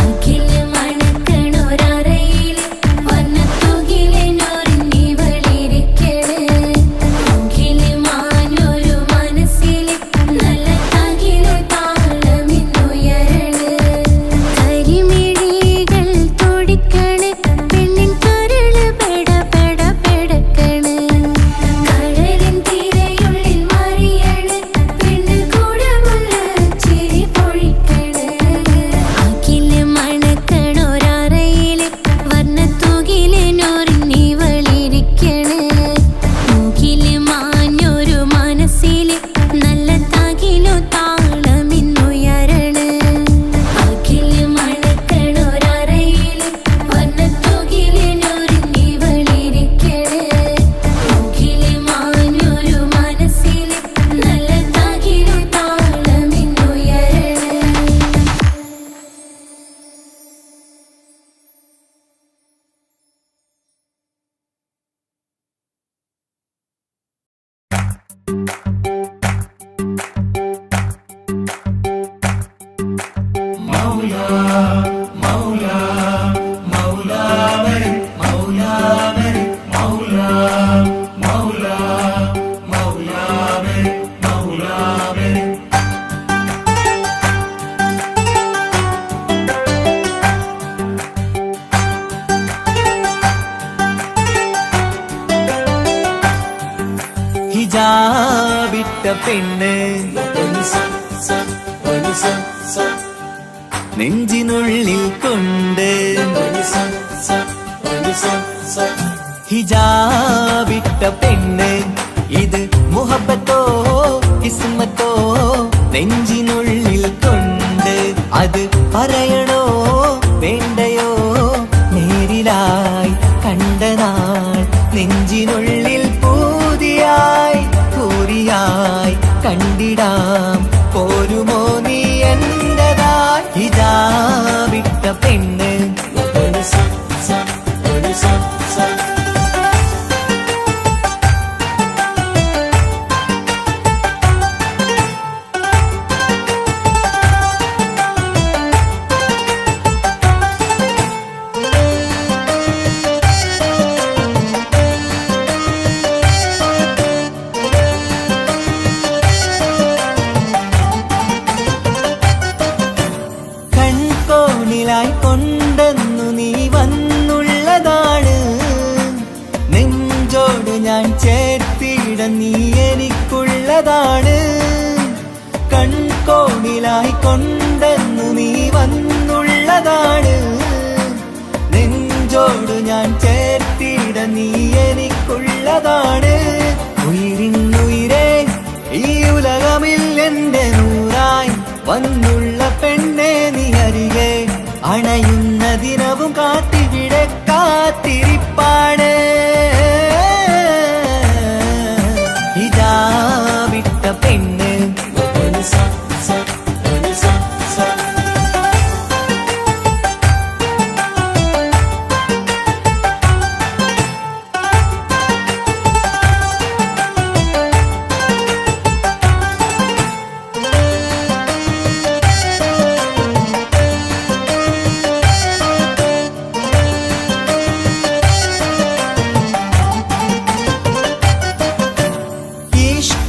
അഖില മണക്കണൊരറയിൽ വർണ്ണത്തുകിലെന്നൊരിഞ്ഞി വളി ഹിജാബിട്ട പെണ്ണ് നെഞ്ചിനുള്ളിൽ കൊണ്ട് ഹിജാബിട്ട പെണ്ണ് ഇത് മുഹബത്തോ കിസ്മത്തോ നെഞ്ചിനുള്ളിൽ കൊണ്ട് അത് പറയണോ വേണ്ടയോ നേരിലായി കണ്ട നാൾ നെഞ്ചിനുള്ളിൽ പൂതിയായി കൂറിയായി കണ്ടിടാം പോരുമോ നീ എന്റേതായി ഹിജാബിട്ട പെണ്ണ് കൊണ്ടെന്നു നീ വന്നുള്ളതാണ് നെഞ്ചോട് ഞാൻ ചേർത്തിട നീ എനിക്കുള്ളതാണ് കൺകോണിലായി കൊണ്ടെന്നു നീ വന്നുള്ളതാണ് നെഞ്ചോട് ഞാൻ ചേർത്തിട നീ എനിക്കുള്ളതാണ് ഉയിരിന്നുയിരേ ഈ ഉലകമിൽ എന്റെ നൂറായി വന്നുള്ള പെണ്ണെ നീ അരികെ അണയുന്ന ദിനവും കാത്തിവിടെ കാത്തിരിപ്പാണ് ഹിജാബിട്ട പെണ്ണ്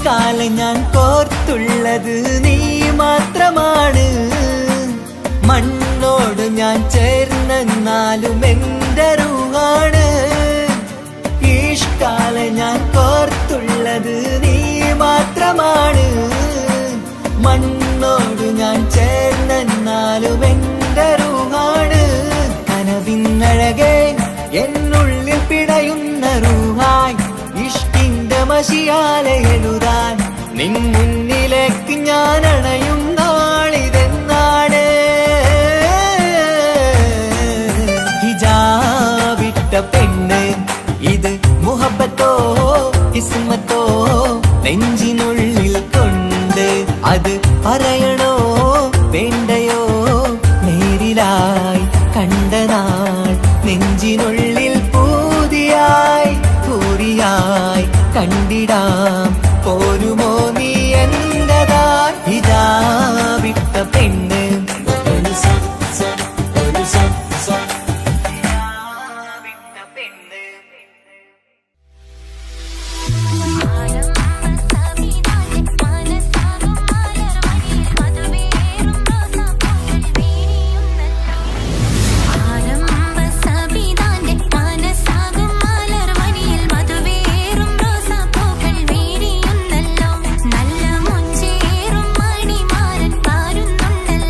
കാലം ഞാൻ കോർത്തുള്ളത് നീ മാത്രമാണ് മണ്ണോട് ഞാൻ ചേർന്നെന്നാലും എന്റെ റൂഹാണ് ഈഷ്കാലം ഞാൻ കോർത്തുള്ളത് നീ മാത്രമാണ് മണ്ണോട് ഞാൻ ചേർന്നെന്നാലും എന്റെ റൂഹാണ് കനവിന്നഴകെ എന്നുള്ളിൽ പിടയുന്ന റൂഹായി ഇഷ്കിന്റെ മഷിയാലെ എഴുതാൻ നിൻ മുന്നിലേക്ക് ഞാൻ അണയും നാളിതെന്നാണ് ഹിജാബിട്ട പെണ്ണ് ഇത് മുഹബത്തോ കിസ്മത്തോ നെഞ്ചിനുള്ളിൽ കൊണ്ട് അത് പറയണോ വേണ്ടയോ നേരിലായി കണ്ട നാൾ നെഞ്ചിനുള്ളിൽ പൂതിയായി കൂറിയായി കണ്ടിടാം പോരുമോ നീ എന്റേതായി ഹിജാബിട്ട പെണ്ണ് നല്ല മുഞ്ചേറും മണിമാരൻ പാരുന്നുണ്ടല്ലോ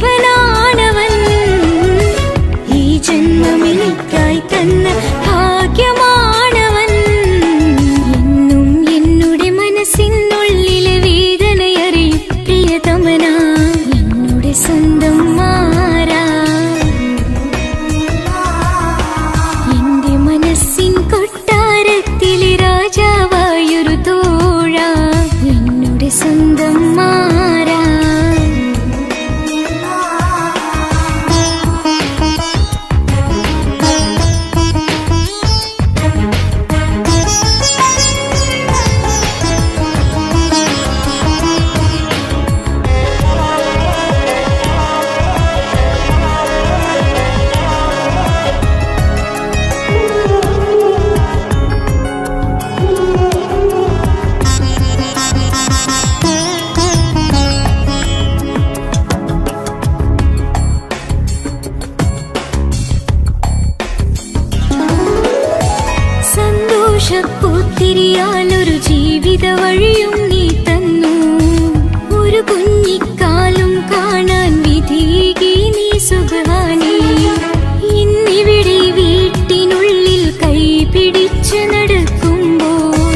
ജീവനാണവൻ. ഈ ജന്മമെനിക്കായി തന്ന ഭാഗ്യമാണവൻ. എന്നും എന്നുടെ മനസ്സിനുള്ളിലെ വേദനയറിയും പ്രിയതമനാ, എന്നുടെ സ്വന്തം മാറാ. എന്റെ മനസ്സിൻ കൊട്ടാരത്തിലെ രാജാവായൊരു തോഴ, എന്നുടെ സ്വന്തം മാറാ. സന്തോഷപ്പൂത്തിരിയാലൊരു ജീവിത വഴിയും നീ തന്നു. ഒരു കുഞ്ഞിക്കാലും കാണാൻ വിധികി നീ സുബ്ഹാനേ. ഇന്നിവിടെ വീട്ടിനുള്ളിൽ കൈ പിടിച്ച് നടക്കുമ്പോൾ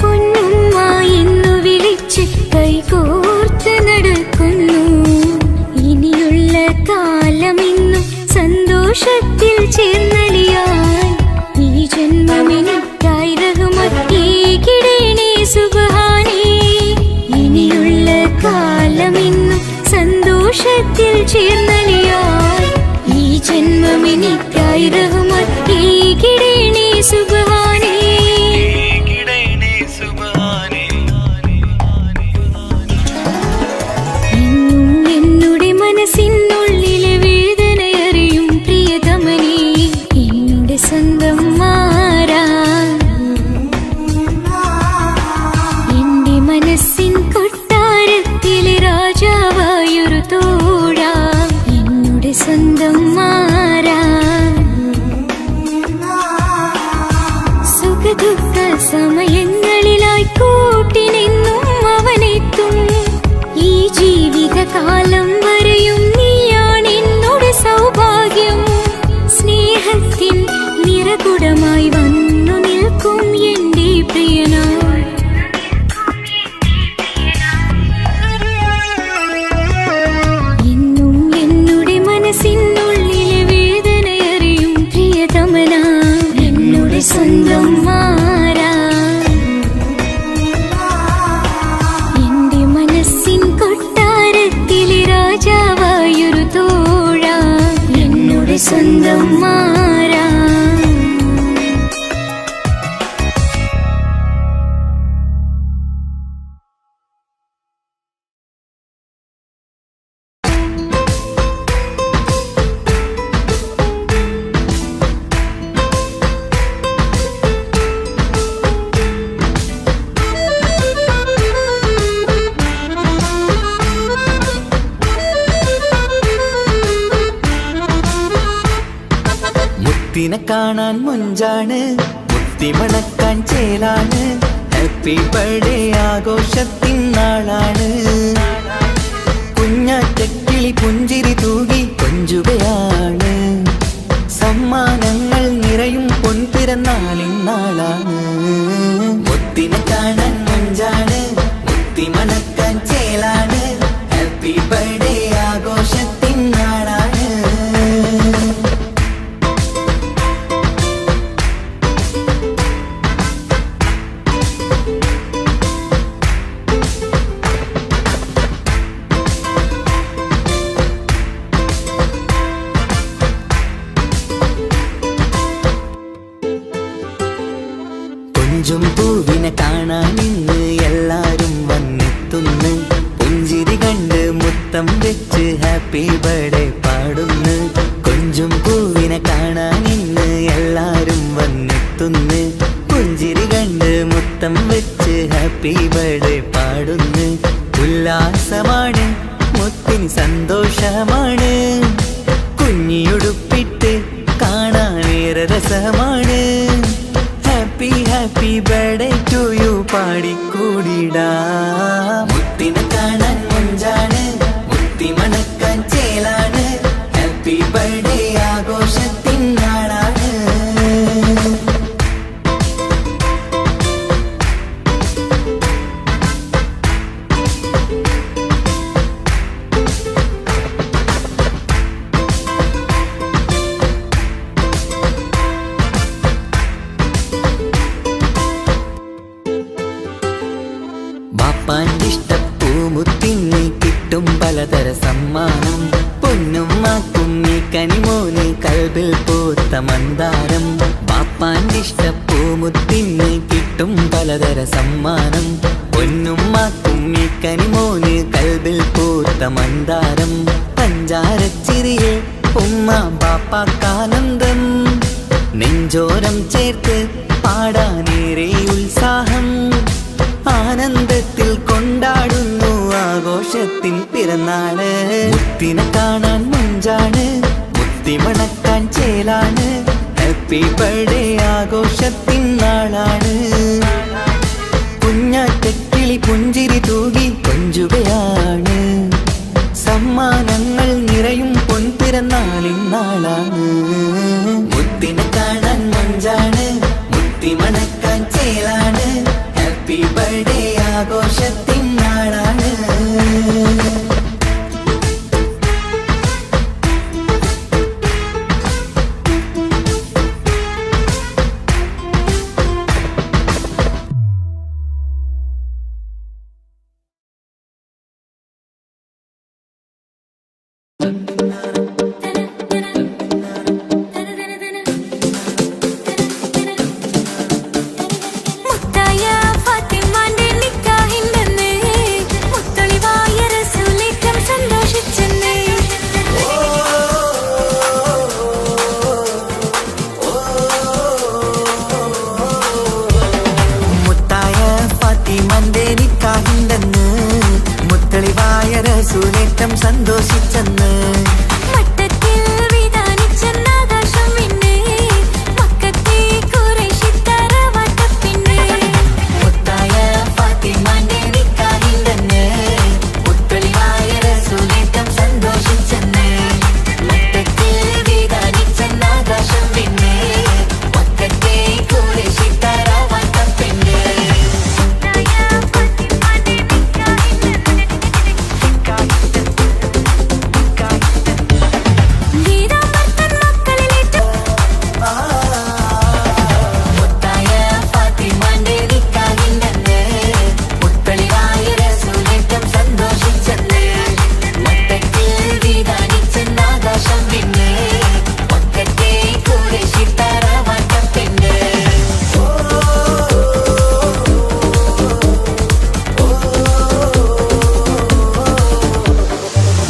പൊന്നുമ്മ എന്നു വിളിച്ച് കൈകോർത്ത് നടക്കുന്നു. ഇനിയുള്ള കാലമെന്നും സന്തോഷത്തിൽ ചേർന്നലിയാൻ ഈ ജന്മമെനിക്കായി റഹ്മത്തേകിടേണേ സുബ്ഹാനേ. ഇനിയുള്ള കാലമെന്നും സന്തോഷത്തിൽ ചേർന്നലിയാൻ ഈ ജന്മമെനിക്കായി റഹ്മത്തേകിടേണേ സുബ്ഹാനേ. എന്നും എന്നുടെ മനസ്സിനുള്ളിലെ വേദനയറിയും പ്രിയതമനേ, എന്നുടെ സ്വന്തം മാറാ. എന്റെ മനസ്സിൻ കൊട്ടാരത്തിലെ രാജാവായൊരു തോഴ, എന്നുടെ സ്വന്തം മാറാ. സുഖദുഃഖ സമയങ്ങളിലായി കൂട്ടിനെന്നും അവനെത്തും. ഈ ജീവിതകാലം വരെയും നീയാണ് എന്നോട് സൗഭാഗ്യം. സ്നേഹത്തിൻ നിറകുടമായി വന്നു നിൽക്കും എന്റെ പ്രിയനാ. എന്നും എന്നുടെ മനസ്സിനുള്ളിലെ വേദനയറിയും പ്രിയതമനാ, എന്നുടെ സ്വന്തം മാറാ. എന്റെ മനസ്സിൻ കൊട്ടാരത്തിലെ രാജാവായൊരു തോഴ, എന്നുടെ സ്വന്തം മാറാ. മുത്തിനെ കാണാൻ മുഞ്ചാണ്, മുത്തി മണക്കാൻ ചേലാണ്. Happy birthday ആഘോഷത്തിൻ നാളാണ്. കുഞ്ഞാറ്റക്കിളി പുഞ്ചിരി തൂകി കൊഞ്ചുകയാണ്. സമ്മാനങ്ങൾ നിറയും പൊൻപിറന്നാളിൻ നാളാണ്. മുത്തിനെ കാണാൻ മുഞ്ചാണ്, മുത്തി മണക്കാൻ ചേലാണ്. Happy birthday ആഘോഷത്തിൻ നാളാണ്. കൊഞ്ചും പൂവിനെ കാണാൻ ഇന്ന് എല്ലാരും വന്നെത്തുന്നു. പുഞ്ചിരി കണ്ട് മുത്തം വെച്ച് ഹാപ്പി ബർത്ത്ഡേ പാടുന്നു. കൊഞ്ചും പൂവിനെ കാണാൻ ഇന്ന് എല്ലാരും വന്നെത്തുന്നു. പുഞ്ചിരി കണ്ട് മുത്തം വെച്ച് ഹാപ്പി ബർത്ത്ഡേ പാടുന്നു. ഉല്ലാസമാണ്, മുത്തിന് സന്തോഷമാണ്. കുഞ്ഞിയുടുപ്പിട്ട് കാണാനേറെ രസമാണ്. Happy happy birthday to you പാടിക്കൂടിടാ. മുത്തിനെ കാണാൻ മുഞ്ചാണ്, മുത്തി മണക്കാൻ ചേല പലതര സമ്മാനം. പൊന്നുമ്മാക്കും ഈ കനിമോന് കൽബിൽ പൂത്ത മന്ദാരം. ബാപ്പാന്റെ ഇഷ്ടപ്പൂമുത്തിന് കിട്ടും പലതര സമ്മാനം. പൊന്നുമ്മാക്കും ഈ കനിമോന് കൽബിൽ പൂത്ത മന്ദാരം. പഞ്ചാരച്ചിരിയെ ഉമ്മ ബാപ്പാക്കാനന്ദം. നെഞ്ചോരം ചേർത്ത് പാടാനേറെ ഉത്സാഹം. ആനന്ദത്തിൽ കൊണ്ടാടുന്നു ആഘോഷത്തിൻ പിറന്നാള്. മുത്തിനെ കാണാൻ മുഞ്ചാണ്, മുത്തി മണക്കാൻ ചേലാണ്. Happy birthday ആഘോഷത്തിൻ നാളാണ്. കുഞ്ഞാറ്റക്കിളി പുഞ്ചിരി തൂകി കൊഞ്ചുകയാണ്. സമ്മാനങ്ങൾ നിറയും പൊൻപിറന്നാളിൻ നാളാണ്. മുത്തിനെ കാണാൻ മുഞ്ചാണ്, മുത്തി മണക്കാൻ ചേലാണ്. Happy birthday ആഘോഷത്തിൻ നാളാണ്. മുത്തായ ഫാത്തിമാന്റെ നിക്കാഹിന്റെന്ന് മുത്തളിവായ റസൂലേറ്റം സന്തോഷിച്ചെന്ന്. മുത്തായ ഫാത്തിമാന്റെ നിക്കാഹിന്റെന്ന് മുത്തളിവായ റസൂലേറ്റം സന്തോഷിച്ചെന്ന്. മട്ടത്തിൽ വിധാനിച്ചെന്നാകാശം പിന്നെ മക്കത്തെ ഖുറൈശിത്താര വട്ടപ്പിന്നെ. മുത്തായ ഫാത്തിമാന്റെ നിക്കാഹിന്റെന്ന് മുത്തളിവായ റസൂലേറ്റം സന്തോഷിച്ചെന്ന്. മട്ടത്തിൽ വിധാനിച്ചെന്നാകാശം പിന്നെ മക്കത്തെ ഖുറൈശിത്താര വട്ടപ്പിന്നെ. ഗീതാമർത്തൻ മക്കളിലേറ്റം മുത്തായ ഫാത്തിമാന്റെ നിക്കാഹിന്റെന്ന് മുത്തളിവായ റസൂലേറ്റം സന്തോഷിച്ചെന്ന്. മട്ടത്തിൽ വിധാനിച്ചെന്നാകാശം പിന്നെ മക്കത്തെ ഖുറൈശിത്താര വട്ടപ്പിന്നെ.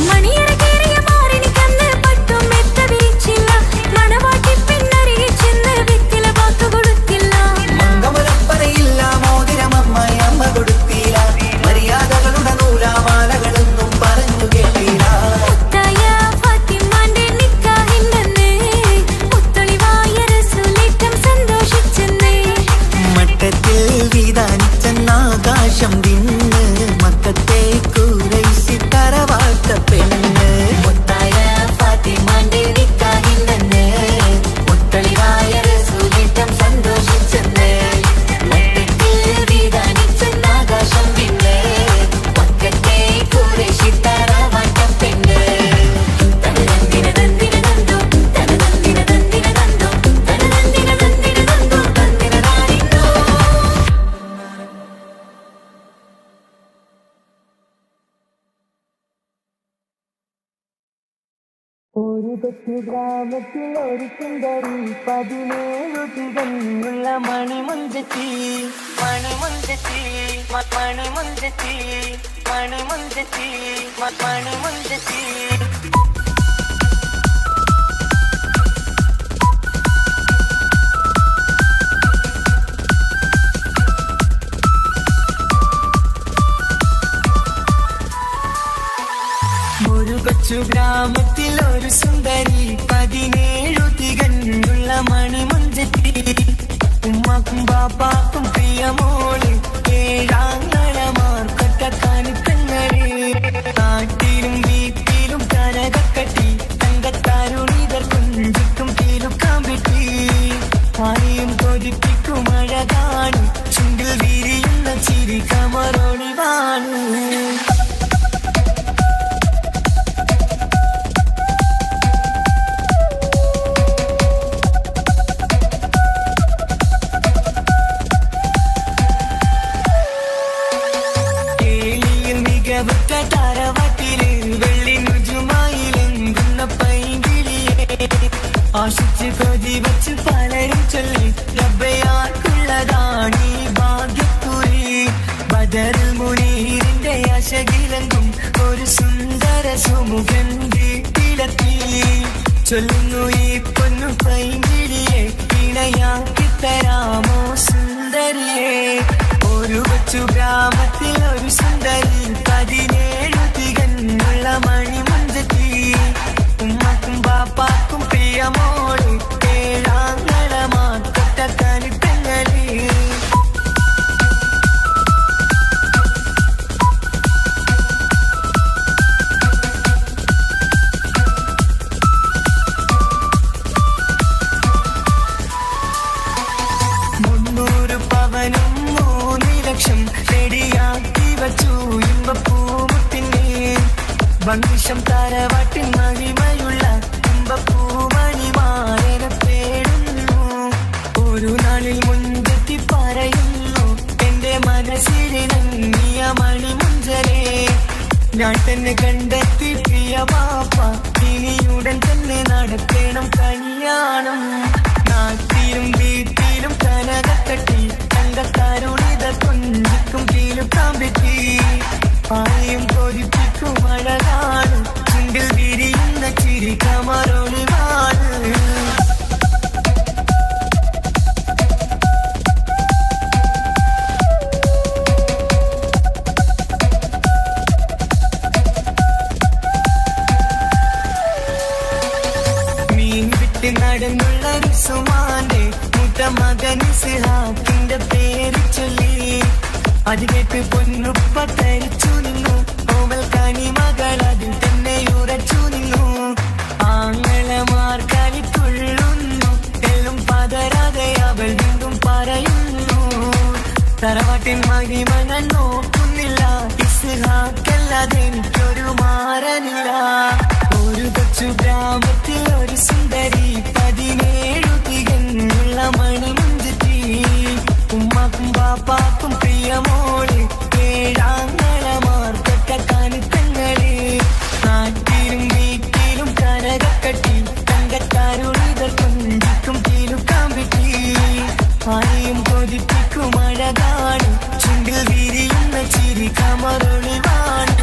മണിയറ കേറിയ മാറിനിക്കന്ന് പട്ടും മെത്ത വിരിച്ചില്ല. മണവാട്ടി പിന്നരികെ ചെന്ന് വെറ്റില വാക്ക് കൊടുത്തില്ല. മംഗമലപ്പറയില്ല മോതിരമമ്മായി അമ്മ കൊടുത്തില്ല. മര്യാദകളുടെ നൂലാമാലകളൊന്നും പറഞ്ഞു കേട്ടില്ല. മുത്തായ ഫാത്തിമാന്റെ നിക്കാഹിന്റെന്ന് മുത്തളിവായ റസൂലേറ്റം സന്തോഷിച്ചെന്ന്. മട്ടത്തിൽ വിധാനിച്ചെന്നാകാശം തിന്ന് മക്കത്തെ ഖുറൈശിത്താര വാട്ടപ്പെണ്ണ്. മുത്തായ ഫാത്തിമാന്റെ നിക്കാഹിന്റെന്ന് മുത്തളിവായ റസൂലേറ്റം സന്തോഷിച്ചെന്ന്. മട്ടത്തിൽ വിധാനിച്ചെന്നാകാശം പിന്നെ മക്കത്തെ ഖുറൈശിത്താര വാട്ടപ്പെണ്ണ്. തനതന്തിന തന്തിന തന്തോ തനതന്തിന തന്തിന തന്തോ തനതന്തിന തന്തിന തന്തോ തന്തിന താനിന്നോ. ഒരു കൊച്ചു ഗ്രാമത്തിൽ ഒരു സുന്ദരി 17 തികഞ്ഞുള്ള മണിമുഞ്ചത്തി മണിമുഞ്ചത്തി മണിമുഞ്ചത്തി മണിമുഞ്ചത്തി മണിമുഞ്ചത്തി. ഒരു കൊച്ചു ഗ്രാമത്തിൽ ഒരു സുന്ദരി 17 തികഞ്ഞുള്ള മണിമുഞ്ചത്തി. ഉമ്മാക്കും ബാപ്പാക്കും പ്രിയമോള് ഏഴാങ്ങളമാർക്കൊറ്റ കാണിക്കങ്ങള്. നാട്ടിലും വീട്ടിലും കനകക്കട്ടി തങ്കത്താരുണിതർ കുഞ്ചിക്കും കീലുക്കാൻ വിട്ടി. ആരെയും കൊതിപ്പിക്കും അഴകാണ് ചുണ്ടിൽ വിരിയുന്ന ചിരി കമറൊളിവാണ്. കേളിയിൽ ആശിച്ച് കൊതി വച്ച് പലരും ചൊല്ലി റബ്ബയാർക്കുള്ളതാണ് ഈ ഭാഗ്യക്കുറി. ബദറുൽ മുനീറിന്റെ ആശകിലെങ്കും ഒരു സുന്ദര സുമുഖൻ വീട്ടിലെത്തി. ചൊല്ലുന്നു ഈ പൊന്നു പൈങ്കിളിയെ ഇണയാക്കി തരാമോ സുന്ദരിയെ. ഒരു കൊച്ചു ഗ്രാമത്തിൽ ഒരു സുന്ദരി 17 തികഞ്ഞുള്ള മണിമുഞ്ചത്തി. ഉമ്മക്കും ബാപ്പാക്കും പ്രിയമോള് 7 പെങ്ങളി. പവനും 3 ലക്ഷം റെഡിയാക്കി വച്ചു ഇമ്പപ്പൂമുട്ടിനെ. വംശം തറവാട്ടിൻ മഹിമയുള്ള ഇമ്പപ്പൂമണിമാരനെ തേടുന്നു. ഒരു നാളിൽ മുൻപെത്തി പറയുന്നു എന്റെ മനസ്സിലിണങ്ങിയ മണിമുഞ്ചനെ. ഞാൻ തന്നെ കണ്ടെത്തി പ്രിയ പാപ്പ, ഇനിയുടൻ തന്നെ നടത്തണം കല്യാണം. നാട്ടിലും വീട്ടിലും കനകക്കട്ടി തങ്കത്താരുണിത കൊഞ്ചിക്കും കീലുക്കാൻ പറ്റി. ആരെയും കൊതിപ്പിക്കും അഴകാണ് ചുണ്ടിൽ വിരിയുന്ന ചിരി കമറൊളിവാണ്. നടന്നുള്ള റുസുമാന്റെ മുത്ത മകൻ ഇസ്ഹാഖിന്റെ പേര് ചൊല്ലി. അത് കേട്ട് പൊന്നുപ്പ തരിച്ചു നിന്നു. ഓമൽ കനി മകൾ അതിൽ തന്നെ ഉറച്ചു നിന്നു. ആങ്ങളമാർ കളിത്തുള്ളുന്നു. എല്ലാം പതരാതെ അവൾ വീണ്ടും പറയുന്നു. തറവാട്ടിൻ മഹിമ ഞാൻ നോക്കുന്നില്ല. ഇസ്ഹാഖല്ലാതെ എനിക്കൊരു മാറനില്ല. ഒരു കൊച്ചു ഗ്രാമത്തിൽ ഒരു സുന്ദരി 17 തികഞ്ഞുള്ള മണിമുഞ്ചത്തി. ഉമ്മാക്കും ബാപ്പാക്കും പ്രിയമോള് 7 പെങ്ങളി. നാട്ടിലും വീട്ടിലും കനകക്കട്ടി തങ്കത്താരുണിത കൊഞ്ചിക്കും കീലുക്കാൻ പറ്റി. ആരെയും കൊതിപ്പിക്കും അഴകാണ് ചുണ്ടിൽ വിരിയുന്ന ചിരി കമറൊളിവാണ്.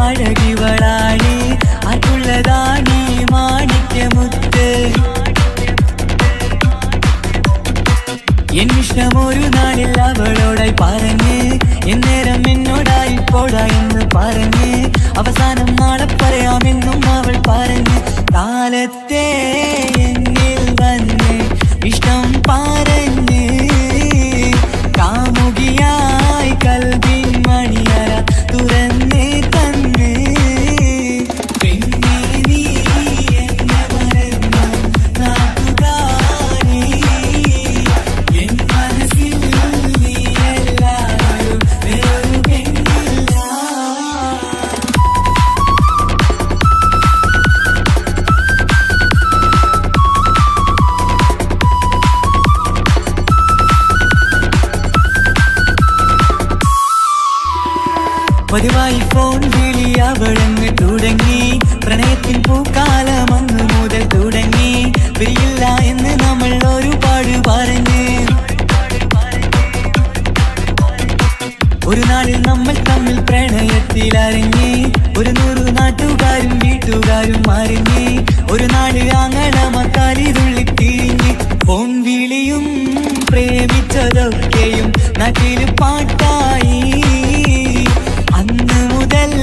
അഴകിവളാണ് ആർക്കുള്ളതാണീ മാണിക്യമുത്ത് എന്നിഷ്ടം ഒരു നാളിൽ അവളോടായി പറഞ്ഞ് എന്നേരം എന്നോടായി പോടാ എന്ന് പറഞ്ഞ് അവസാനം നാളെ പറയാമെന്നും അവൾ പറഞ്ഞ് കാലത്തെ എന്നിൽ വന്ന് ഇഷ്ടം പറഞ്ഞ് കാമുകിയായി കൽവിൻ മണിയറ തുറന്ന് തന്ന് പിന്നെ നീ എന്നെ മറന്നു നാട്ടുകാരി എൻ മനസ്സിൽ നീ എല്ലാവരും വേറൊരു പെണ്ണില്ല. പതിവായി ഫോൺ വിളി അവളങ്ങ് തുടങ്ങി പ്രണയത്തിൻ പൂക്കാലം അന്ന് മുതൽ തുടങ്ങി പിരിയില്ല എന്ന് നമ്മൾ ഒരുപാട് പറഞ്ഞ് ഒരു നാളിൽ നമ്മൾ തമ്മിൽ പ്രണയത്തിലറിഞ്ഞ് 100 നാട്ടുകാരും വീട്ടുകാരും അറിഞ്ഞ് ഒരു നാട് ആങ്ങളമക്കാലിതുള്ളി തിരിഞ്ഞ് ഫോൺ വിളിയും പ്രേമിച്ചതൊക്കെയും നാട്ടിൽ പാട്ടായി അന്ന് മുതൽ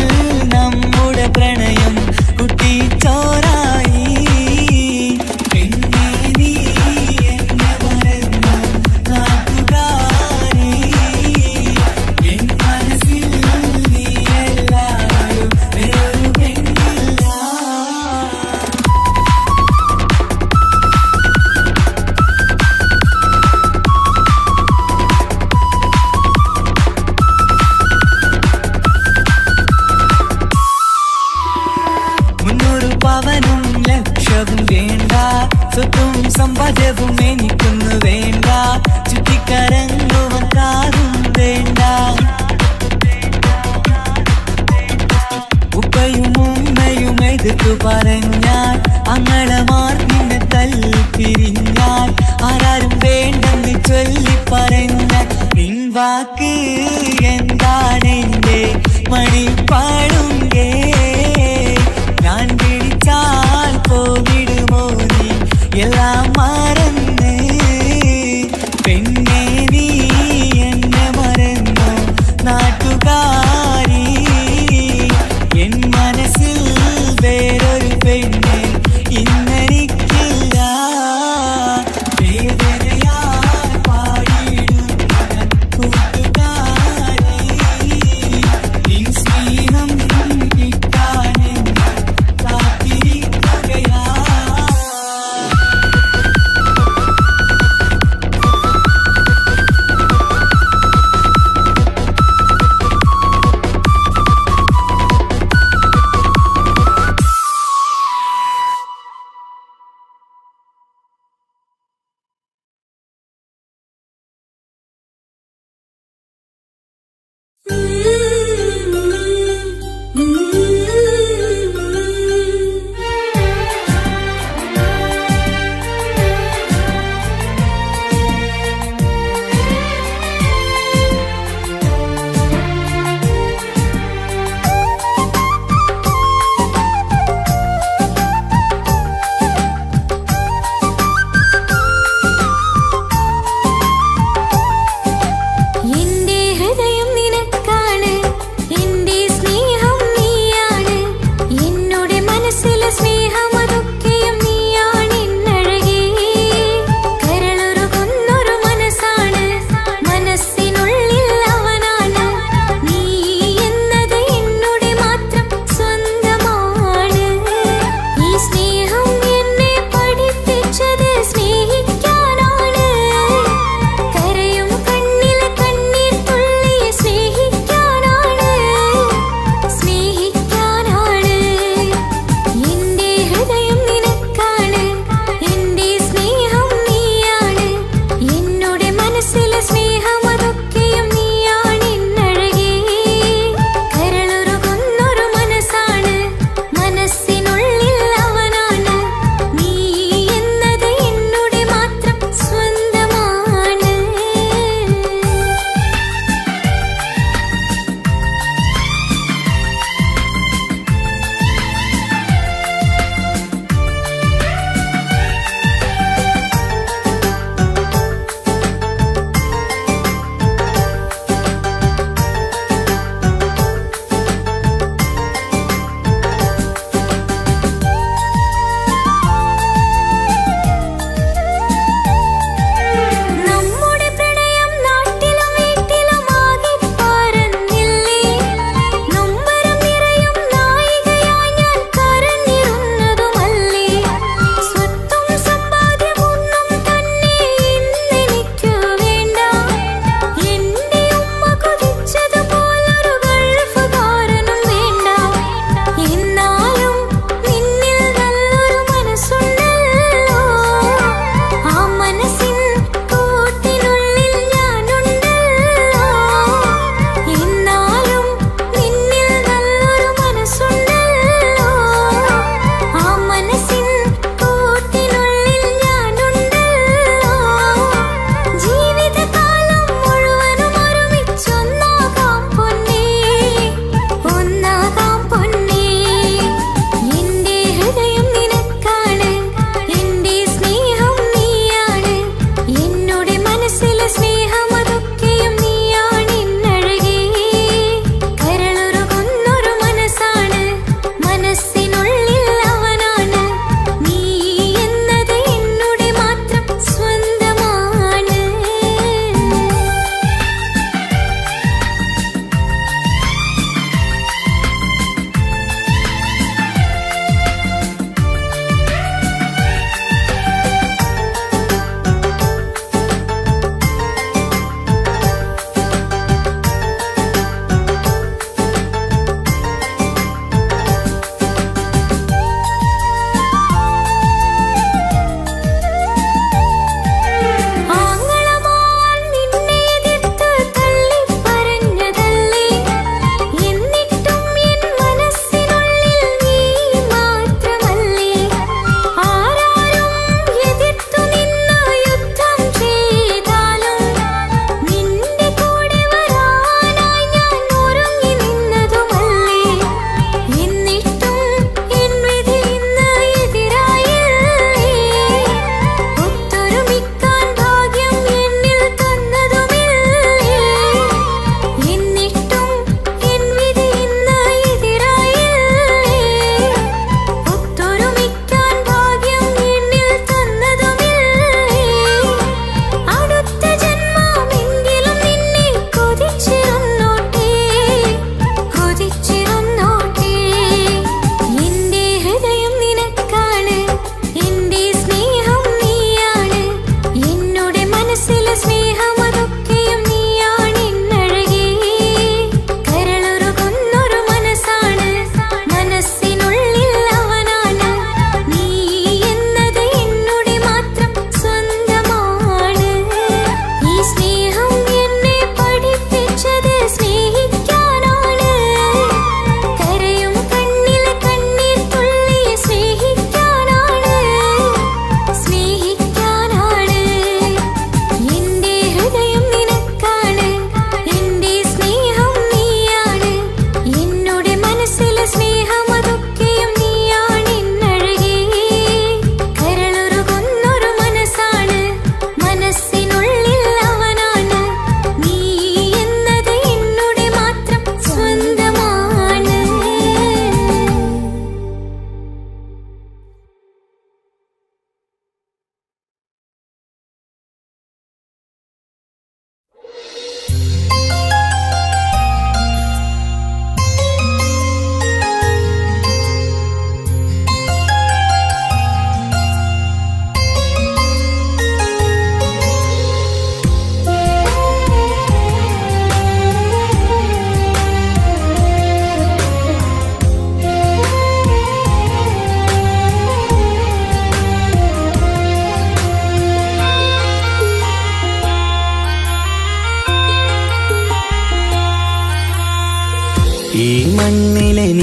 നമ്മുടെ പ്രണയം കുട്ടിച്ചോറായി പിന്നെ നീ എന്നെ മറന്നു നാട്ടുകാരി എൻ മനസ്സിൽ നീ എല്ലാവരും വേറൊരു പെണ്ണില്ല. പവനും ലക്ഷവും വേണ്ട സ്വത്തും സമ്പാദ്യവും എനിക്കൊന്നു വേണ്ട ചുറ്റിക്കറങ്ങുവാൻ കാറും വേണ്ട ഉപ്പയും ഉമ്മയും എതിർത്തു പറഞ്ഞാൽ അങ്ങളമാർ നിന്നെ തല്ലി പിരിഞ്ഞാൽ ആരാരും വേണ്ടെന്ന് ചൊല്ലി പറഞ്ഞാൽ നിൻ വാക്ക് എന്താണെന്റെ മണിപ്പാടുങ്കേ ഞാൻ വിളിച്ചാൽ പോവിടുമോ നീ എല്ലാം മറന്ന് പെണ്ണെ നീ എന്നെ മറന്നു നാട്ടുകാരി എൻ മനസ്സിൽ വേറൊരു പെണ്ണ് ഇന്നെനിക്കില്ല വേദനയാൽ പാടിയിടുന്ന കൂട്ടുകാരി നിൻ സ്നേഹം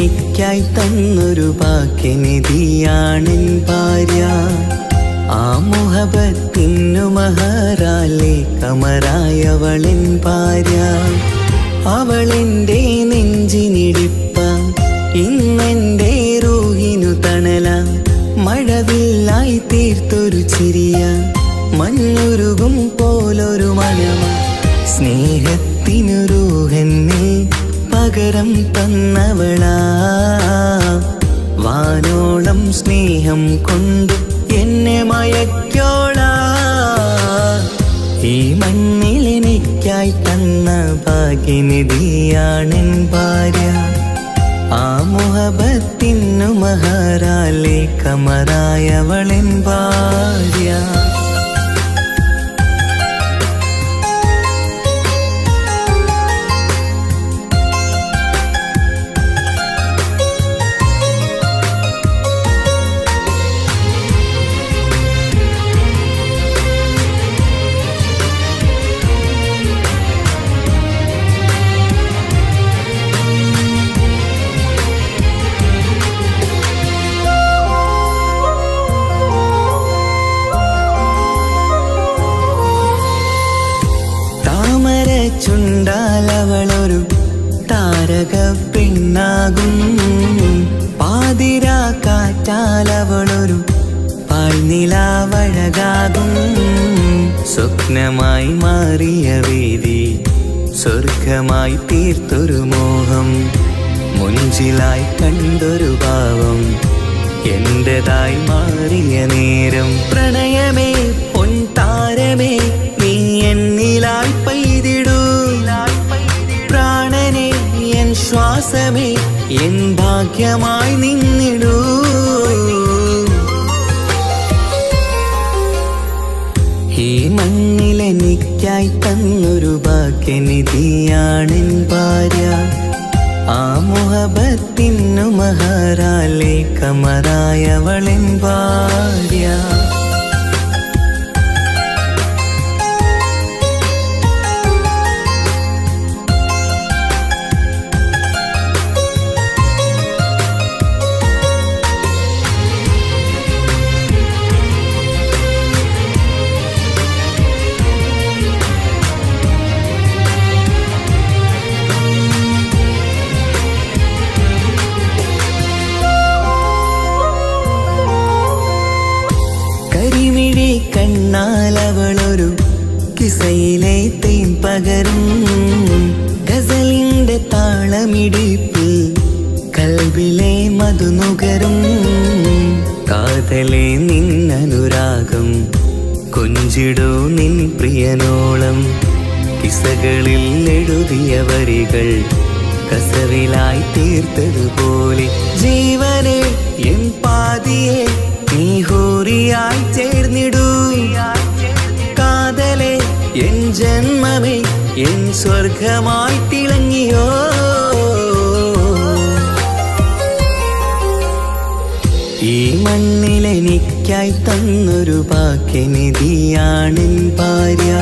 മണ്ണിലെനിക്കായി തന്നൊരു ഭാഗ്യനിധിയാണെൻ ഭാര്യ. ആ മുഹബത്തിനു മഹറാലെ കമറായവളെൻ ഭാര്യ. അവളെൻ്റെ നെഞ്ചിനിടിപ്പ, ഇന്നെൻ്റെ റൂഹിനു തണല. മഴവില്ലായി തീർത്തൊരു ചിരിയ, മഞ്ഞുരുകും പോലൊരു മനമ. സ്നേഹത്തിനു റൂഹെന്നെ പകരം തന്നവളാ. വാനോളം സ്നേഹം കൊണ്ട് എന്നെ മയക്കോളാ. ഈ മണ്ണിലെനിക്കായി തന്ന ഭാഗ്യനിധിയാണെൻ ഭാര്യ. ആ മുഹബത്തിനു മഹറാലെ കമറായവളെൻ ഭാര്യ. ചുണ്ടാലവളൊരു താരക പെണ്ണാകും. പാതിരാ കാറ്റാലവളൊരു പാൽനിലാവഴകാകും. സ്വപ്നമായി മാറിയ വേദി സ്വർഗമായി തീർത്തൊരു മോഹം. മുഞ്ചിലായി കണ്ടൊരു ഭാവം എന്റേതായി മാറിയ നേരം. പ്രണയമേ പൊൻതാരമേ നീ എന്നിലായി പെയ്തിടൂ. പ്രാണനെ എൻ ശ്വാസമേ എൻ ഭാഗ്യമായി നിന്നിടൂ. ഈ മണ്ണിലെനിക്കായി തന്നൊരു ഭാഗ്യനിധിയാണെൻ ഭാര്യ. ആ മുഹബത്തിനു മഹറാലെ കമറായവളെൻ ഭാര്യ. കണ്ണാലവളൊരു കിസയിലെ തേൻ പകരും. ഗസലിന്റെ താളമിടിപ്പിൽ കൽബിലെ മധുനുകരും. കാതലെ നിന്നനുരാഗം കൊഞ്ചിടൂ നിൻ പ്രിയനോളം. കിസകളിൽ എഴുതിയ വരികൾ കസവിലായി തീർത്തതുപോലെ. ജീവനെ എൻ പാതിയെ നീ ഹൂറിയായി ചേർന്നിടൂ. കാതലെ എൻ ജന്മമേ എൻ സ്വർഗമായി തിളങ്ങിയോ. ഈ മണ്ണിലെനിക്കായി തന്നൊരു ഭാഗ്യനിധിയാണെൻ ഭാര്യ.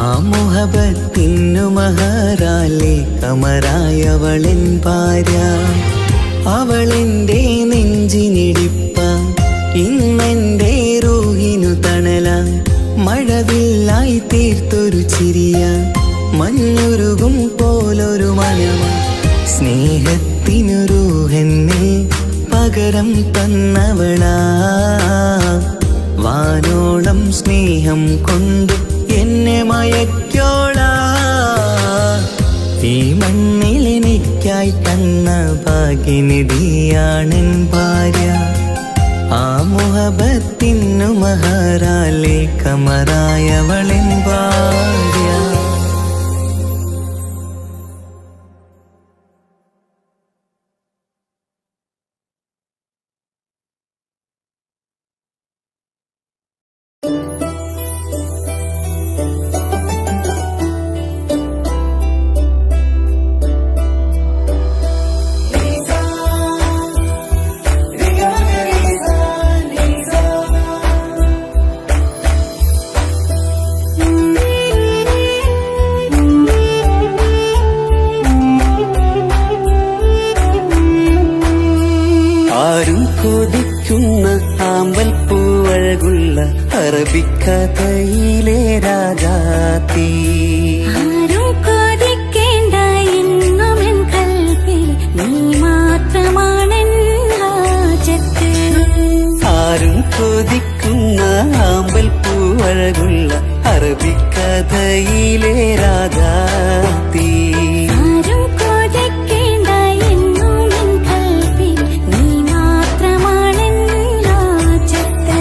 ആ മുഹബത്തിനു മഹറാലെ കമറായവളെൻ ഭാര്യ. അവളെൻ്റെ നെഞ്ചിനിടിപ്പ, ഇന്നെൻ്റെ റൂഹിനു തണല. മഴവില്ലായി തീർത്തൊരു ചിരിയ, മഞ്ഞുരുകും പോലൊരു മനമ. സ്നേഹത്തിനു റൂഹെന്നെ പകരം തന്നവളാ. വാനോളം സ്നേഹം കൊണ്ട് എന്നെ മയക്കോളാ. ഈ മണ്ണിലെനിക്കായി തന്ന ഭാഗ്യനിധിയാണെൻ ഭാര്യ. ആ മുഹബത്തിനു മഹറാലെ കമറായവളെൻ ഭാര്യ. കൊതിക്കുന്ന ആമ്പൽ പൂവഴകുള്ള അറബിക്കഥയിലെ രാജാത്തി. ആരും കൊതിക്കേണ്ട എന്നുമെൻ കൽവിൽ നീ മാത്രമാണെൻ ഹാജത്ത്. ആരും കൊതിക്കുന്ന ആമ്പൽ പൂവഴകുള്ള അറബിക്കഥയിലെ രാജാത്തി. ആരും കൊതിക്കേണ്ട എന്നുമെൻ കൽവിൽ നീ മാത്രമാണെൻ ഹാജത്ത്.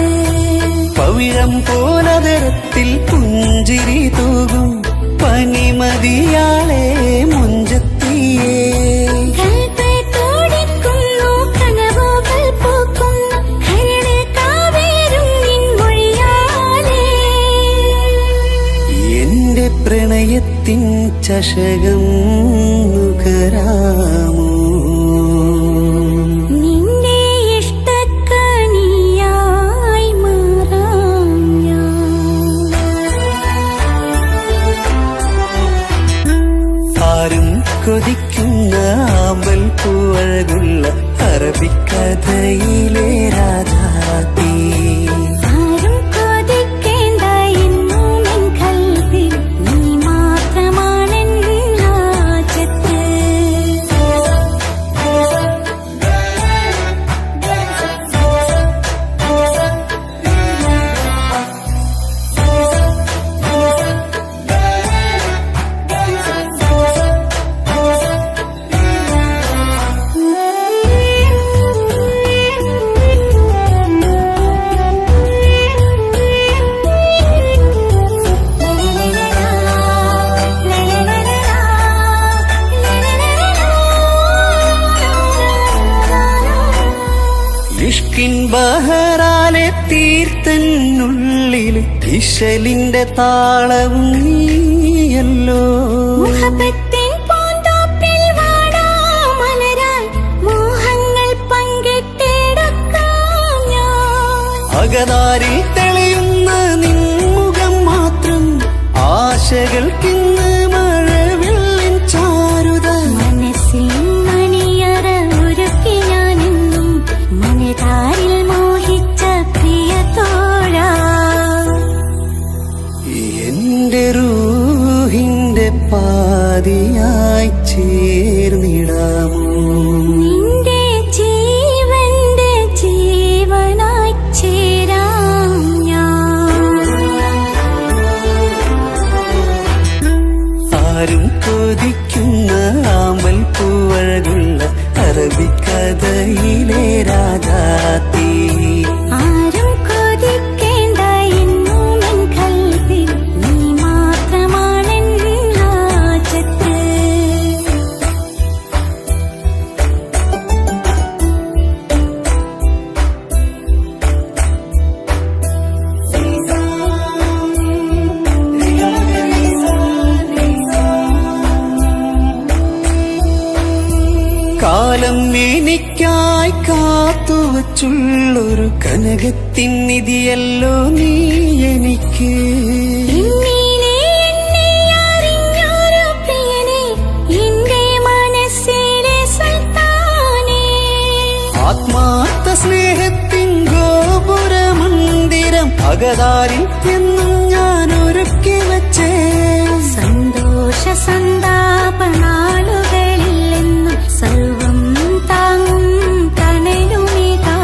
പവിഴം പോലതരത്തിൽ പുഞ്ചിരി തൂകും പനിമതിയാളെ മുഞ്ചത്തിയേ. കൽബ് തുടിക്കുന്നു കനവുകൾ പൂക്കുന്നു കരളിൽ കാവേരും നിൻ മൊഴിയാലേ. എന്റെ പ്രണയത്തിൻ ചഷകം നുകരാമോ? നിന്റെ ഇഷ്ടക്കനിയായി മാറാം ഞാൻ. ആരും കൊതിക്കുന്ന ആമ്പൽ പൂവഴകുള്ള അറബിക്കഥയിലെ രാജാത്തി. ആരും കൊതിക്കേണ്ട എന്നുമെൻ കൽവിൽ നീ മാത്രമാണെൻ ഹാജത്ത്. ഇഷ്കിൻ ബഹറാലെ തീർത്തന്നുള്ളിൽ ഇശലിന്റെ താളവും നീയല്ലോ. മുഹബത്തിൻ പൂന്തോപ്പിൽ വാടാമലരായി മോഹങ്ങൾ പങ്കിട്ടെടുക്കാം ഞാൻ. അകതാരിൽ തെളിയുന്ന നിൻമുഖം മാത്രം ആശകൾക്കിന്ന് മഴവില്ലിൻ ചാരുത. മനസ്സിൽ മണിയറ ഒരുക്കി ഞാനെന്നും മനതാരിൽ മോഹിച്ച പ്രിയ തോഴാ. എന്റെ റൂഹിന്റെ പാതിയായി ചേർന്നിടാമോ? നിന്റെ ജീവന്റെ ജീവനായി ചേരാം ഞാൻ. ആരും കൊതിക്കുന്ന ആമ്പൽ പൂവഴകുള്ള അറബിക്കഥയിലെ രാജാത്തി. ആരും കൊതിക്കേണ്ട എന്നുമെൻ കൽവിൽ നീ മാത്രമാണെൻ ഹാജത്ത്. കാലം എനിക്കായി കാത്തുവച്ചുള്ളൊരു കനകത്തിൻ നിധിയല്ലോ നീ എനിക്ക്. എന്നിലെ എന്നെ അറിഞ്ഞൊരു പ്രിയനെ എന്റെ മനസ്സിലെ സുൽത്താനേ. ആത്മാർത്ഥ സ്നേഹത്തിൻ ഗോപുര മന്ദിരം അകതാരിൽ എന്നും ഞാൻ ഒരുക്കി വച്ചേ. സന്തോഷ സന്താപ നാളുകളിൽ എന്നും സർവം താങ്ങും തണലുമിതാ.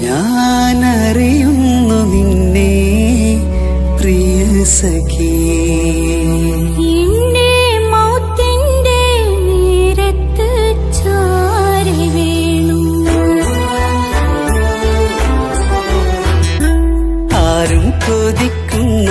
ഞാനറിയുന്നു നിന്നെ പ്രിയ സഖി. എന്റെ മൗത്തിന്റെ നേരത്ത് ചാരി വീണു. ആരും കൊതിക്കുന്ന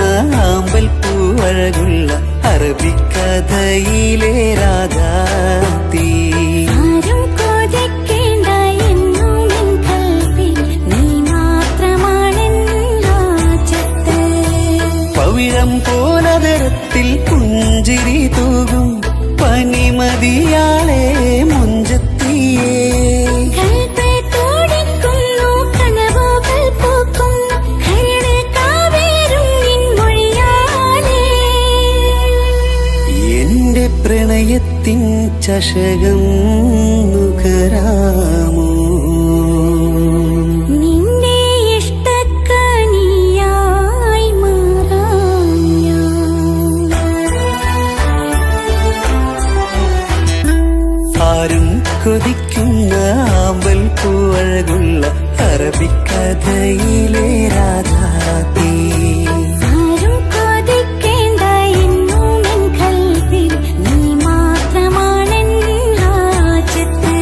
ചഷകം നുകരാമോ? നിന്റെ ഇഷ്ടക്കനിയായി മാറാം ഞാൻ. ആരും കൊതിക്കുന്ന ആമ്പൽ പൂവഴകുള്ള അറബിക്കഥയിലെ രാധാതീ. ആരും കൊതിക്കേണ്ട എന്നും എൻ കൽവിൽ നീ മാത്രമാണെൻ ഹാജത്ത്.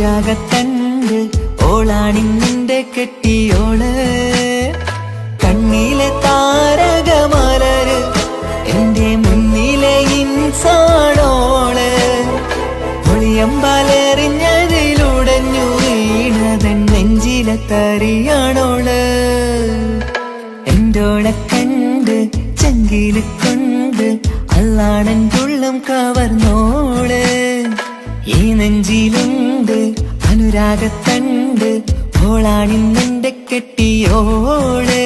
അനുരാഗത്തണ്ട് ഓളാണിന്നെന്റെ കെട്ടിയോള്. കണ്ണിലെ താരകമലര് എന്റെ മുന്നിലെ ഇൻസാണോള്. ഒളിയമ്പാലെറിഞ്ഞതിലുടഞ്ഞു വീണതൻ നെഞ്ചിലെ തരിയാണോള്. എന്റോളെ കണ്ട് ചങ്കില് കൊണ്ട് അല്ലാണെൻ്റെ ഉള്ളം കവർന്നോള്. ഈ നെഞ്ചിലുണ്ട് അനുരാഗത്തണ്ട് ഓളാണിന്നെന്റെ കെട്ടിയോള്.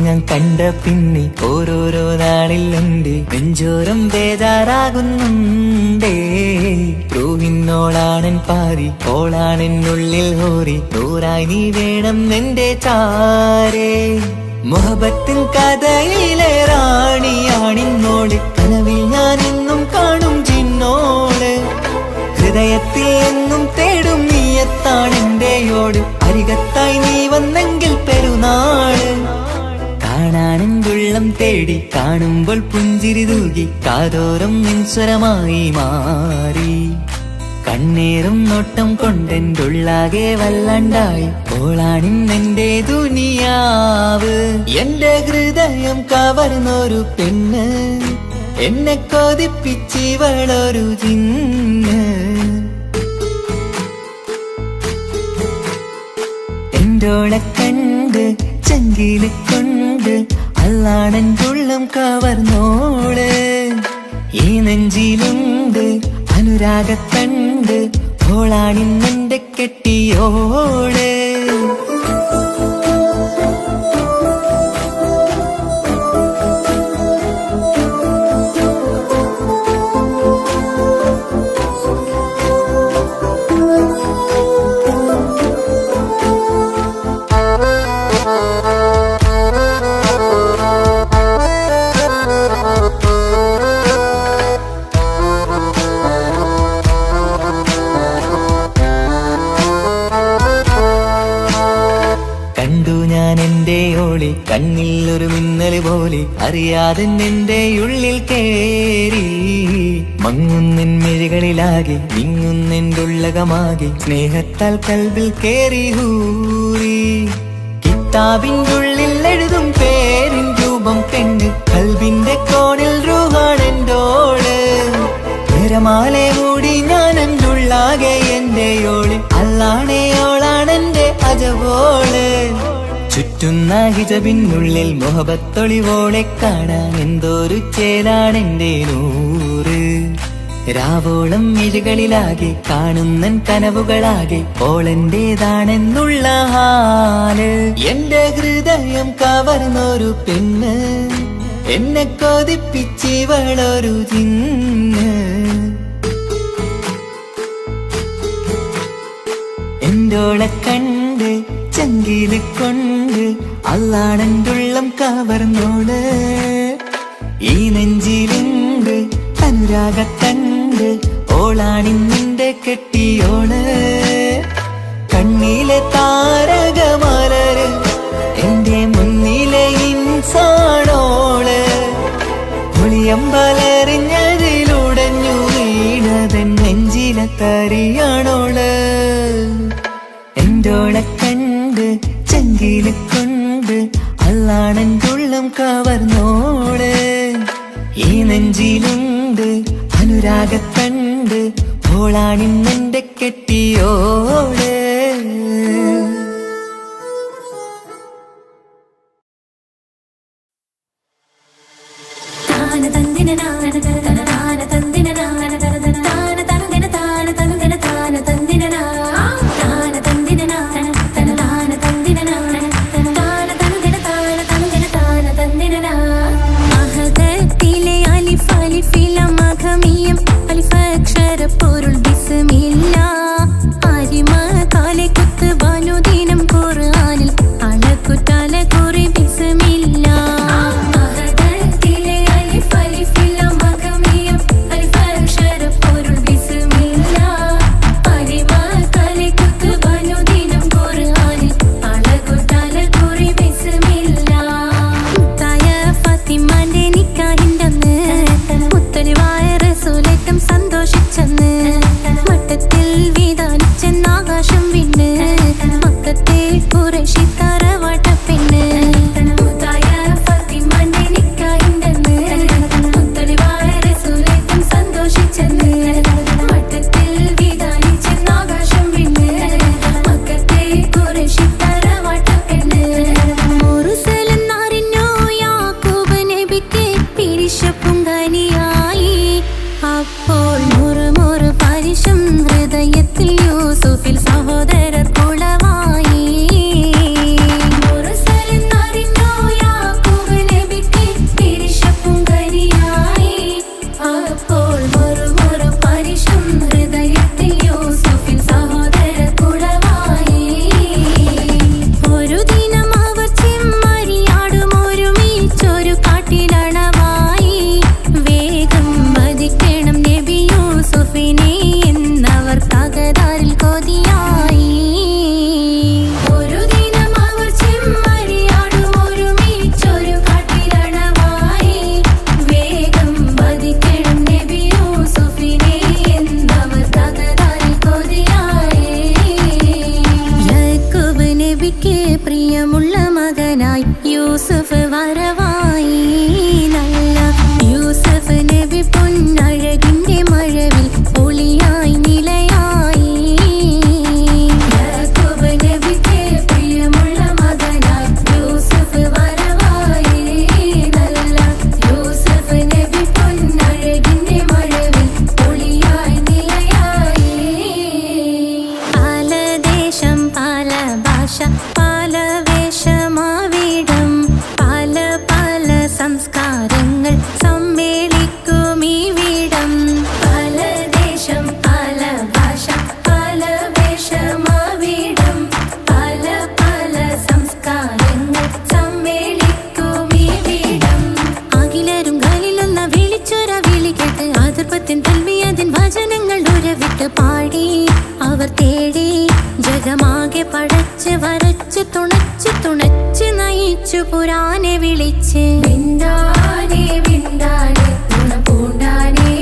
ഞാൻ കണ്ട പിന്നെ ഓരോരോ നാളിലുണ്ട് നെഞ്ചോരം ബേജാറാകുന്നുണ്ടേ. റൂഹിന്നോളാണൻ പാതി ഓളാണെന്നുള്ളിൽ ഹോറി നൂറായി നീ വേണം നിന്റെ ചാരേ. മുഹബത്തിൻ കഥയിലെ റാണിയാണിന്നോള്. കനവിൽ ഞാൻ എന്നും കാണും ജിന്നോള്. ഹൃദയത്തിൽ എന്നും തേടും നീയത്താണെന്റെയോട്. അരികത്തായി നീ വന്നെങ്കിൽ പെരുന്നാള്. കാണാനെന്തുള്ളം തേടി കാണുമ്പോൾ പുഞ്ചിരി തൂകി കാതോരം നിൻസ്വരമായി മാറി. കണ്ണേറും നോട്ടം കൊണ്ടെന്തുള്ളാകെ വല്ലാണ്ടായി ഓളാണിന്നെന്റെ ദുനിയാവ്. എന്റെ ഹൃദയം കവർന്നൊരു പെണ്ണ് എന്നെ കൊതിപ്പിച്ചിവളൊരു ജിന്ന്. എന്റോളെ കണ്ട് ചങ്കില് കൊണ്ട് അല്ലാണെൻ്റെ ഉള്ളം കവർന്നോള്. ഈ നെഞ്ചിലുണ്ട് അനുരാഗത്തണ്ട് ഓളാണിന്നെന്റെ കെട്ടിയോള്. കണ്ണിൽ ഒരു മിന്നല് പോലെ അറിയാതെ നിന്റെ ഉള്ളിൽ കേറി. മങ്ങുന്നിൻ മിഴികളിലാകെ വിങ്ങുന്നെൻ്റെ ഉള്ളകമാകെ സ്നേഹത്താൽ കൽബിൽ കേറി ഹൂറി. കിതാബിൻ്റെ ഉള്ളിൽ എഴുതും പേരിൻ രൂപം പെണ്ണ്. കൽബിന്റെ കോണിൽ റൂഹാണെൻ്റോള്. നിരമാലെ മൂടി ഞാൻ എൻ്റെ ഉള്ളാകെ എൻ്റെ ഓള്. അല്ലാണേയോളാണെൻ്റെ അജവോള്. ചുറ്റുന്ന ഹിജബിനുള്ളിൽ മുഹബത്തൊളിവോളെ കാണാൻ എന്തോരു ചേലാണെന്റെ നൂറ്. രാവോളം മിഴികളിലാകെ കാണുന്നൻ കനവുകളാകെ ഓളെന്റേതാണെന്നുള്ള ഹാല്. എന്റെ ഹൃദയം കവർന്നൊരു പെണ്ണ് എന്നെ കൊതിപ്പിച്ചിവളൊരു ജിന്ന്. എന്റോളെ കണ്ട് ചങ്കില് കൊണ്ട് അല്ലാണെൻ്റെ ഉള്ളം കവർന്നോള്. ഈ നെഞ്ചിലുണ്ട് അനുരാഗത്തണ്ട് ഓളാണിന്നെന്റെ കെട്ടിയോള്. കണ്ണിലെ താരകമലര് എന്റെ മുന്നിലെ ഇൻസാണോള്. ഒളിയമ്പലെറിഞ്ഞതിലുടഞ്ഞു വീണതൻ നെഞ്ചിലെ തരിയാണോള്. എന്റോളെ കണ്ട് ചങ്കില് കൊണ്ട് അല്ലാണെൻ്റെ ഉള്ളം കവർന്നോള്. ഈ നെഞ്ചിലുണ്ട് അനുരാഗത്തണ്ട് ഓളാണിന്നെന്റെ കെട്ടിയോള്. അഹദത്തിലെ അലിഫ് അലിഫില മഖമിയം അലിഫ് അക്ഷര പൊരുൾ ബിസ്മില്ലാ. അപ്പോൾ ഒരു പരിശും ഹൃദയത്തിൽ യൂസുഫിൻ സഹോദര കുളമായി. ഒരു ദിനം അവർ ചെമ്മരിയാടും ഒരുമിച്ചൊരു കാട്ടിലണവായി. വേഗം വധിക്കണം നബി യൂസുഫിനെ എന്നവർ തകരാറിൽ കൊതിയായി. ഒരു ദിനം അവർ ചെമ്മരിയാടും ഒരുമിച്ചൊരു കാട്ടിലണവായി. വേഗം വധിക്കണം നബി യൂസുഫിനെ എന്നവർ തകരാറിൽ കൊതിയായി. യാക്കൂബ് നബിക്ക് പ്രിയമുള്ള മകനായി യൂസുഫ് വരവായി. നല്ല യൂസുഫ് നബി പൊന്നഴകിന്റെ മഴവിൽ ഒളിയായി നിലയായി. യാക്കൂബ് നബിക്ക് പ്രിയമുള്ള മകനായി യൂസുഫ് വരവായി. നല്ല യൂസുഫ് നബി പൊന്നഴകിന്റെ മഴവിൽ ഒളിയായി നിലയായി. പല ദേശം പല ഭാഷ പല വേഷമാവിടം പല പല സംസ്കാരങ്ങൾ സമ്മേളിക്കും ഈ വീടം. പല ദേശം പല ഭാഷ പല വേഷമാവിടം പല പല സംസ്കാരങ്ങൾ സമ്മേളിക്കും ഈ വീടം. അഖിലരും ഖലീലൊന്ന വിളിച്ചൊര വിളി കേട്ട് അതിർപ്പത്തിൻ തൽബിയത്തിൻ വചനങ്ങൾ ഉരവിട്ട് പാടി അവർ തേടി. ജഗമാകെ പടച്ച് വരച്ച് തുണച്ച് നയിച്ചു പുരാനെ വിളിച്ച്. വിണ്ടാനെ വിണ്ടാനെ തുണ പൂണ്ടാനെ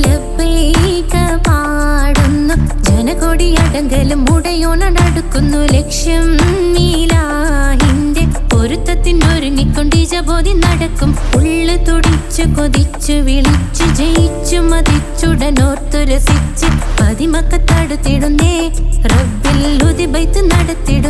ലബ്ബൈക പാടുന്നു ജനകൊടിയടങ്കലും മുടയോണടുക്കുന്നു. ലക്ഷ്യം നീലാഹിന്റെ പൊരുത്തത്തിനൊരുങ്ങിക്കൊണ്ട് ജബോധി നടക്കും. ഉള്ളു തുടിച്ചു കൊതിച്ചു വിളിച്ചു ജയിച്ചു മതിച്ചുടനോർത്തു രസിച്ച് പതിമക്കത്തടുത്തിടുന്നേ റബ്ബിൽ ഉദിബൈത്ത് നടത്തിടും.